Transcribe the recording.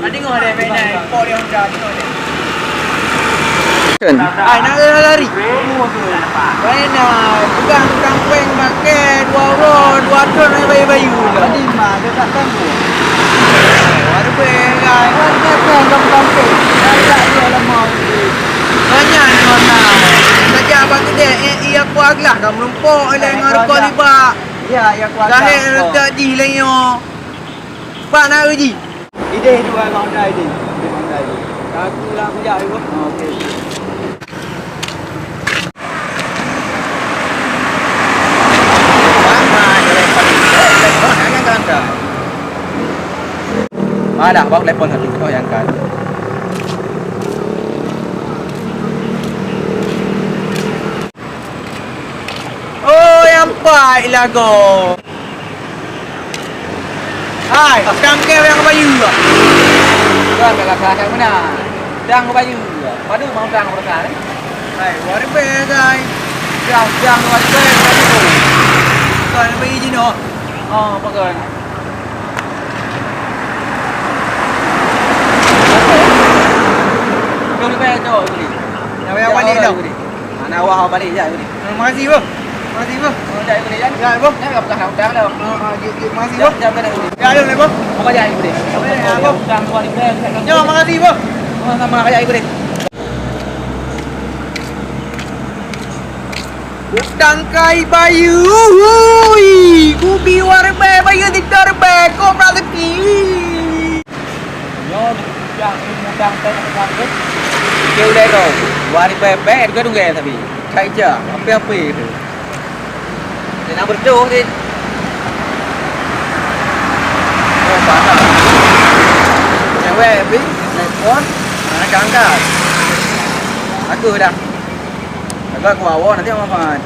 Tengok dia main naik. Pok dia Honda tengok dia. Ai nak lari. Main naik. Pegang kampeng pakai 2 orang, 2 ton main bayu-bayu lah. Tadi mah dia tak tahu. Ada pegang. Dia kan kampung. Dah dia lama. Banyak ni orang. Saja abang kedai ia aku aglah kamu lumpuk oleh ngarko libak. Ya, ya kuat. Zahir tak di lenyo. Pak nak uji. Ide tu orang dah ide. Aku lah kerja tu. Okey. Ada bawa telepon nanti kita yang kan. Oh, yang baik lah kau. Hai, sekarang ke yang bayu lah. Kan kalau kakak mana? Dang baju. Padu mau dang berasa. Hai, wari pegai. Dang baju baju. Kau nak bayi jino. Oh, bagus. Jom lepas tu ni. Nak bayar balik dah. Anak awak balik je ni. Terima kasih bro. Terima kasih bro. Oh, dah ni kan? Ya bro. Dah tak tahu dah dah. Terima kasih bro. Jam dah ni. Ya ada bro. Apa jadi ni? Dang balik dah. Ya, terima kasih bro. Sama kayak ibu deh. Tangkai bayu. Hui. Kubi warbe bayu di darbe. Kau berarti. Yo, yang mudang teh kan. Kêu đây rồi, qua đi bé bé cái đúng nghe tapi. Thấy chưa? Apa itu. Dia nak berdua ni. Oh, mana? Cewek bi, telepon, anak angkat. Aku dah. Aku bawa nanti apa?